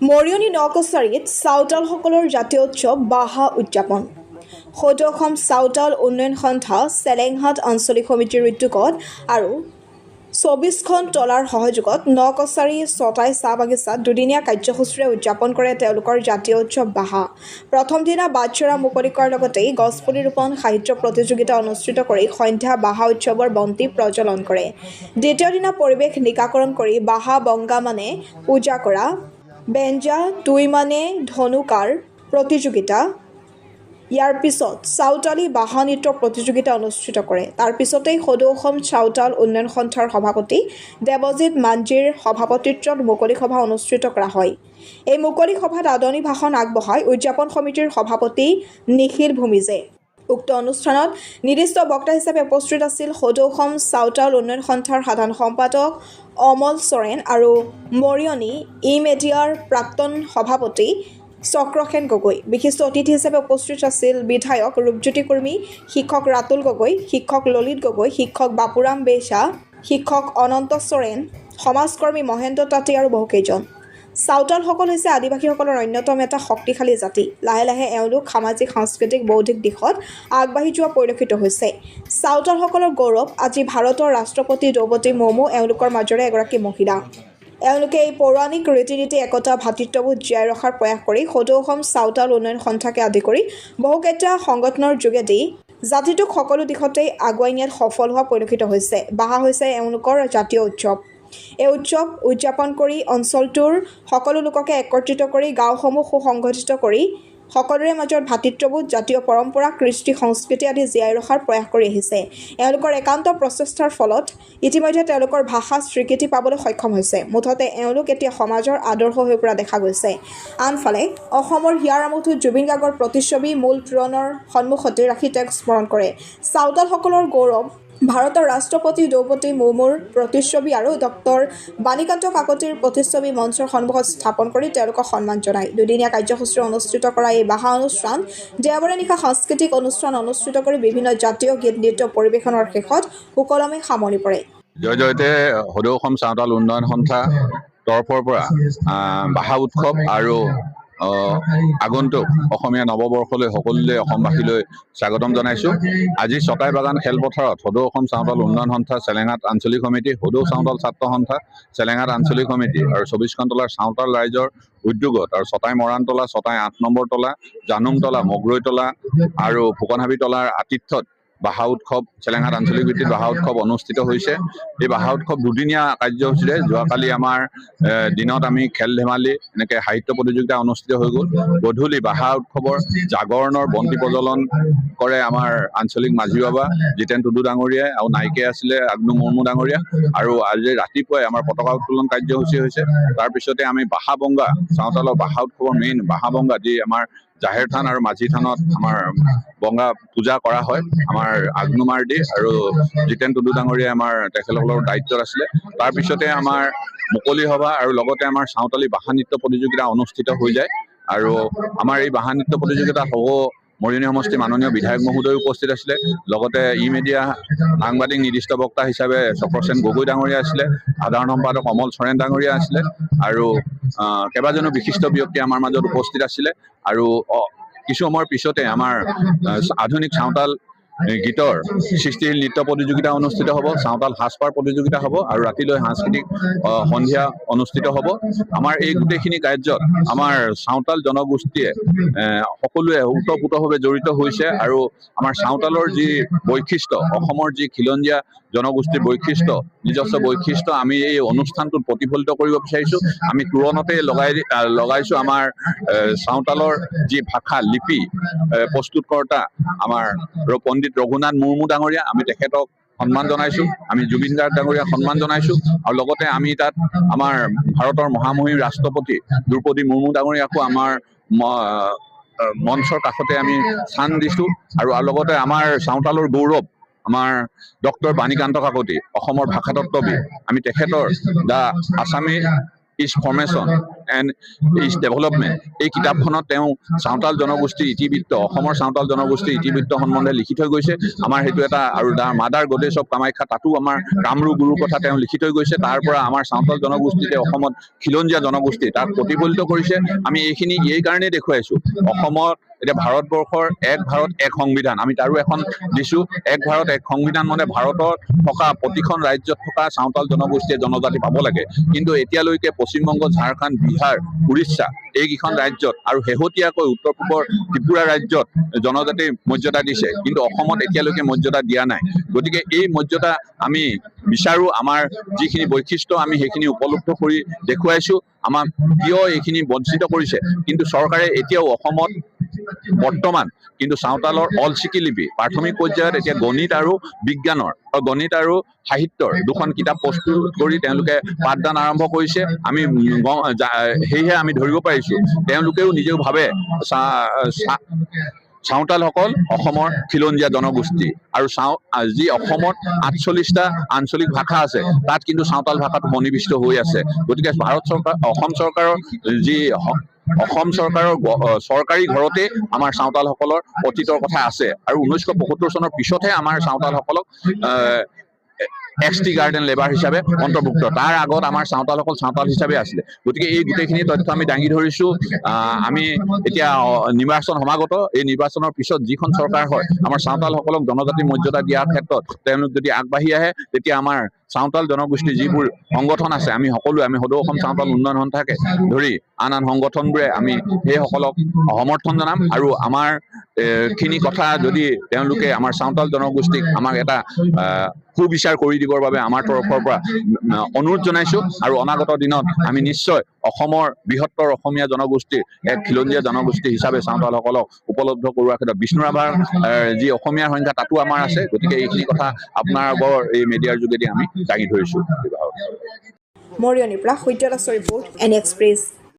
মৰিয়নি নকছাৰীত চাওতালসকলৰ জাতীয় উৎসৱ বাহা উদযাপন। সদৌ অসম চাওতাল উন্নয়ন সন্থা চেলেংহাট আঞ্চলিক সমিতিৰ উদ্যোগত আৰু ২৪খন টলাৰ সহযোগত নকছাৰী ছটাই চাহ বাগিচাত দুদিনীয়া কাৰ্যসূচীৰে উদযাপন কৰে তেওঁলোকৰ জাতীয় উৎসৱ বাহা। প্ৰথম দিনা বাটচৰা মুকলি কৰাৰ লগতেই গছপুলি ৰোপণ সাহিত্য প্ৰতিযোগিতা অনুষ্ঠিত কৰি সন্ধ্যা বাহা উৎসৱৰ বন্তি প্ৰজ্বলন কৰে। দ্বিতীয় দিনা পৰিৱেশ নিকাকৰণ কৰি বাহা বংগা মানে পূজা কৰা, বেঞ্জা টুই মানে ধনুকাৰ প্ৰতিযোগিতা, ইয়াৰ পিছত চাওতালী বাহা নৃত্য প্ৰতিযোগিতা অনুষ্ঠিত কৰে। তাৰ পিছতেই সদৌ অসম চাওতাল উন্নয়ন সন্থাৰ সভাপতি দেৱজিৎ মাঞ্জীৰ সভাপতিত্বত মুকলি সভা অনুষ্ঠিত কৰা হয়। এই মুকলি সভাত আদৰণি ভাষণ আগবঢ়াই উদযাপন সমিতিৰ সভাপতি নিখিল ভূমিজে। উক্ত অনুষ্ঠানত নিৰ্দিষ্ট বক্তা হিচাপে উপস্থিত আছিল সদৌ অসম চাওতাল উন্নয়ন সন্থাৰ সাধাৰণ সম্পাদক অমল চৰেণ আৰু মৰিয়নি ই-মেডিয়াৰ প্ৰাক্তন সভাপতি চক্ৰসেন গগৈ। বিশিষ্ট অতিথি হিচাপে উপস্থিত আছিল বিধায়ক ৰূপজ্যোতি কুৰ্মী, শিক্ষক ৰাতুল গগৈ, শিক্ষক ললিত গগৈ, শিক্ষক বাপুৰাম বেইছা, শিক্ষক অনন্ত চৰেণ, সমাজকৰ্মী মহেন্দ্ৰ তাঁতী আৰু বহুকেইজন। চাওতালসকল হৈছে আদিবাসীসকলৰ অন্যতম এটা শক্তিশালী জাতি। লাহে লাহে এওঁলোক সামাজিক সাংস্কৃতিক বৌদ্ধিক দিশত আগবাঢ়ি যোৱা পৰিলক্ষিত হৈছে। চাওতালসকলৰ গৌৰৱ আজি ভাৰতৰ ৰাষ্ট্ৰপতি দ্ৰৌপদী মুৰ্মু এওঁলোকৰ মাজৰে এগৰাকী মহিলা। এওঁলোকে এই পৌৰাণিক ৰীতি নীতি একতা ভাতৃত্ববোধ জীয়াই ৰখাৰ প্ৰয়াস কৰি সদৌ অসম চাওতাল উন্নয়ন সন্থাকে আদি কৰি বহুকেইটা সংগঠনৰ যোগেদি জাতিটোক সকলো দিশতেই আগুৱাই নিয়াত সফল হোৱা পৰিলক্ষিত হৈছে। বাহা হৈছে এওঁলোকৰ জাতীয় উৎসৱ। এই উৎসৱ উদযাপন কৰি অঞ্চলটোৰ সকলো লোককে একত্ৰিত কৰি গাঁওসমূহ সুসংগঠিত কৰি সকলোৰে মাজত ভাতৃত্ববোধ, জাতীয় পৰম্পৰা, কৃষ্টি সংস্কৃতি আদি জীয়াই ৰখাৰ প্ৰয়াস কৰি আহিছে। এওঁলোকৰ একান্ত প্ৰচেষ্টাৰ ফলত ইতিমধ্যে তেওঁলোকৰ ভাষা স্বীকৃতি পাবলৈ সক্ষম হৈছে। মুঠতে এওঁলোক এতিয়া সমাজৰ আদৰ্শ হৈ পৰা দেখা গৈছে। আনফালে অসমৰ হিয়াৰ আমঠুত জুবিন গাৰ্গৰ প্ৰতিচ্ছবি মূল তোৰণৰ সন্মুখতে ৰাখি তেওঁক স্মৰণ কৰে। চাওতালসকলৰ গৌৰৱ ভাৰতৰ ৰাষ্ট্ৰপতি দ্ৰৌপদী মুৰ্মুৰ প্ৰতিচ্ছবি আৰু ডক্টৰ বাণীকান্ত কাকতিৰ প্ৰতিচ্ছবি মঞ্চৰ সন্মুখত স্থাপন কৰি তেওঁলোকক সন্মান জনায়। দুদিনীয়া কাৰ্যসূচীৰে অনুষ্ঠিত কৰা এই বাহা অনুষ্ঠান দেওবাৰে নিশা সাংস্কৃতিক অনুষ্ঠান অনুষ্ঠিত কৰি বিভিন্ন জাতীয় গীত নৃত্য পৰিৱেশনৰ শেষত সুকলমে সামৰি পৰে। জয় জয়তে সদৌ অসম চাওতাল উন্নয়ন সন্থা তৰফৰ পৰা বাহা উৎসৱ আৰু আগন্তুক অসমীয়া নৱবৰ্ষলৈ সকলোলৈ অসমবাসীলৈ স্বাগতম জনাইছোঁ। আজি ছটাই বাগান খেলপথাৰত সদৌ অসম চাওতাল উন্নয়ন সন্থা চেলেঙাট আঞ্চলিক সমিতি, সদৌ চাওতাল ছাত্ৰ সন্থা চেলেঙাট আঞ্চলিক সমিতি আৰু ২৪খন টলাৰ চাওতাল ৰাইজৰ উদ্যোগত আৰু ছটাই মৰাণ তলা, ছটাই ৮ নম্বৰ তলা, জানুম তলা, মগৰৈ তলা আৰু ফুকনহাবি তলাৰ আতিথ্যত বাহা উৎসৱ চেলেঙাট আঞ্চলিক ভিত্তিত বাহা উৎসৱ অনুষ্ঠিত হৈছে। এই বাহা উৎসৱ দুদিনীয়া কাৰ্যসূচীৰে যোৱাকালি আমাৰ দিনত আমি খেল ধেমালি এনেকৈ সাহিত্য প্ৰতিযোগিতা অনুষ্ঠিত হৈ গ'ল। গধূলি বাহা উৎসৱৰ জাগৰণৰ বন্তি প্ৰজ্বলন কৰে আমাৰ আঞ্চলিক মাঝি বাবা জিতেন টুডু ডাঙৰীয়াই আৰু নাইকে আছিলে আগনু মুৰ্মু ডাঙৰীয়া। আৰু আজি ৰাতিপুৱাই আমাৰ পতাকা উত্তোলন কাৰ্যসূচী হৈছে। তাৰপিছতে আমি বাহা বংগা, চাওতালৰ বাহা উৎসৱৰ মেইন বাহা বংগা যি আমাৰ জাহেৰ থান আৰু মাঝি থানত আমাৰ বংগা পূজা কৰা হয়। আমাৰ আগনু মাৰ্ডি আৰু জিতেন টুডু ডাঙৰীয়াই আমাৰ তেখেতসকলৰ দায়িত্বত আছিলে। তাৰপিছতে আমাৰ মুকলি সভা আৰু লগতে আমাৰ চাওতালী বাহা নৃত্য প্ৰতিযোগিতা অনুষ্ঠিত হৈ যায়। আৰু আমাৰ এই বাহা নৃত্য প্ৰতিযোগিতাত মৰিয়নি সমষ্টি মাননীয় বিধায়ক মহোদয় উপস্থিত আছিলে। লগতে ই-মেডিয়া সাংবাদিক নিৰ্দিষ্ট বক্তা হিচাপে চক্ৰসেন গগৈ ডাঙৰীয়া আছিলে, সাধাৰণ সম্পাদক অমল চৰেণ ডাঙৰীয়া আছিলে আৰু কেইবাজনো বিশিষ্ট ব্যক্তি আমাৰ মাজত উপস্থিত আছিলে। আৰু কিছু সময়ৰ পিছতে আমাৰ আধুনিক চাওতাল গীতৰ সৃষ্টিশীল নৃত্য প্ৰতিযোগিতা অনুষ্ঠিত হ'ব, চাওতাল সাজপাৰ প্ৰতিযোগিতা হ'ব আৰু ৰাতিলৈ সাংস্কৃতিক সন্ধিয়া অনুষ্ঠিত হ'ব। আমাৰ এই গোটেইখিনি কাৰ্যত আমাৰ চাওতাল জনগোষ্ঠীয়ে সকলোৱে ওতঃপ্ৰোতভাৱে জড়িত হৈছে। আৰু আমাৰ চাওতালৰ যি বৈশিষ্ট্য, অসমৰ যি খিলঞ্জীয়া জনগোষ্ঠীৰ বৈশিষ্ট্য, নিজস্ব বৈশিষ্ট্য আমি এই অনুষ্ঠানটোত প্ৰতিফলিত কৰিব বিচাৰিছোঁ। আমি তোৰণতে লগাইছোঁ আমাৰ চাওতালৰ যি ভাষা লিপি প্ৰস্তুতকৰ্তা আমাৰ পণ্ডিত ৰঘুনাথ মুৰ্মু ডাঙৰীয়া, আমি তেখেতক সন্মান জনাইছোঁ। আমি জুবিন গাৰ্গ ডাঙৰীয়াক সন্মান জনাইছোঁ। আৰু লগতে আমি তাত আমাৰ ভাৰতৰ মহামহিম ৰাষ্ট্ৰপতি দ্ৰৌপদী মুৰ্মু ডাঙৰীয়াকো আমাৰ মঞ্চৰ কাষতে আমি স্থান দিছোঁ। আৰু লগতে আমাৰ চাওতালৰ গৌৰৱ আমাৰ ডক্টৰ বাণীকান্ত কাকতি, অসমৰ ভাষাতত্ত্ববিদ, আমি তেখেতৰ the Assamese its formation and its development এই কিতাপখনত তেওঁ চাওঁতাল জনগোষ্ঠীৰ ইতিবৃত্ত অসমৰ চাওঁতাল জনগোষ্ঠীৰ ইতিবৃত্ত সম্বন্ধে লিখি থৈ গৈছে আমাৰ সেইটো এটা আৰু মাদাৰ গডেছ অফ কামাখ্যা তাতো আমাৰ কামৰূ গুৰুৰ কথা তেওঁ লিখি থৈ গৈছে তাৰ পৰা আমাৰ চাওঁতাল জনগোষ্ঠীতে অসমত খিলঞ্জীয়া জনগোষ্ঠী তাক প্ৰতিফলিত কৰিছে আমি এইখিনি এই কাৰণেই দেখুৱাইছোঁ অসমত এতিয়া ভাৰতবৰ্ষৰ এক ভাৰত এক সংবিধান আমি তাৰো এখন দিছোঁ এক ভাৰত এক সংবিধান মানে ভাৰতত থকা প্ৰতিখন ৰাজ্যত থকা চাওঁতাল জনগোষ্ঠীয়ে জনজাতি পাব লাগে কিন্তু এতিয়ালৈকে পশ্চিমবংগ ঝাৰখণ্ড বিহাৰ উৰিষ্যা এইকেইখন ৰাজ্যত আৰু শেহতীয়াকৈ উত্তৰ পূবৰ ত্ৰিপুৰা ৰাজ্যত জনজাতিৰ মৰ্যাদা দিছে কিন্তু অসমত এতিয়ালৈকে মৰ্যাদা দিয়া নাই গতিকে এই মৰ্যাদা আমি বিচাৰোঁ আমাৰ যিখিনি বৈশিষ্ট্য আমি সেইখিনি উপলব্ধ কৰি দেখুৱাইছোঁ আমাক কিয় এইখিনি বঞ্চিত কৰিছে কিন্তু চৰকাৰে এতিয়াও অসমত বৰ্তমান কিন্তু চাওঁতালৰ অলচিকি লিপি প্ৰাথমিক পৰ্যায়ত এতিয়া গণিত আৰু বিজ্ঞানৰ গণিত আৰু সাহিত্যৰ দুখন কিতাপ প্ৰস্তুত কৰি তেওঁলোকে পাঠদান আৰম্ভ কৰিছে আমি সেয়েহে আমি ধৰিব পাৰিছোঁ তেওঁলোকেও নিজেও ভাবে চাওঁতালসকল অসমৰ খিলঞ্জীয়া জনগোষ্ঠী আৰু যি অসমত 48টা আঞ্চলিক ভাষা আছে তাত কিন্তু চাওঁতাল ভাষাটো সন্নিৱিষ্ট হৈ আছে গতিকে অসম চৰকাৰৰ যি অসম চৰকাৰৰ চৰকাৰী ঘৰতে আমাৰ চাওঁতালসকলৰ অতীতৰ কথা আছে আৰু 1975 চনৰ পিছতহে আমাৰ চাওঁতালসকলক এক্সটি গাৰ্ডেন লেবাৰ হিচাপে অন্তৰ্ভুক্ত তাৰ আগত আমাৰ চাওঁতালসকল চাওঁতাল হিচাপে আছিলে গতিকে এই গোটেইখিনি তথ্য আমি দাঙি ধৰিছোঁ আমি এতিয়া নিৰ্বাচন সমাগত এই নিৰ্বাচনৰ পিছত যিখন চৰকাৰ হয় আমাৰ চাওঁতালসকলক জনজাতি মৰ্যাদা দিয়াৰ ক্ষেত্ৰত তেওঁলোক যদি আগবাঢ়ি আহে তেতিয়া আমাৰ চাওঁতাল জনগোষ্ঠীৰ যিবোৰ সংগঠন আছে আমি সকলোৱে আমি সদৌ অসম চাওঁতাল উন্নয়ন সন্থাকে ধৰি আন আন সংগঠনবোৰে আমি সেইসকলক সমৰ্থন জনাম আৰু আমাৰ খিনি কথা যদি তেওঁলোকে আমাৰ চাওঁতাল জনগোষ্ঠীক আমাক এটা সুবিচাৰ কৰি দিবৰ বাবে আমাৰ তৰফৰ পৰা অনুৰোধ জনাইছোঁ আৰু অনাগত দিনত আমি নিশ্চয় অসমৰ বৃহত্তৰ অসমীয়া জনগোষ্ঠীৰ এক খিলঞ্জীয়া জনগোষ্ঠী হিচাপে চাওঁতালসকলক উপলব্ধ কৰোৱাৰ ক্ষেত্ৰত বিষ্ণু ৰাভাৰ যি অসমীয়াৰ সংখ্যা তাতো আমাৰ আছে গতিকে এইখিনি কথা আপোনাৰ আগৰ এই মিডিয়াৰ যোগেদি আমি দাঙি ধৰিছোঁ মৰিয়নিৰ পৰা সূৰ্য দাসৰ ৰিপৰ্ট এন এক্সপ্ৰেছ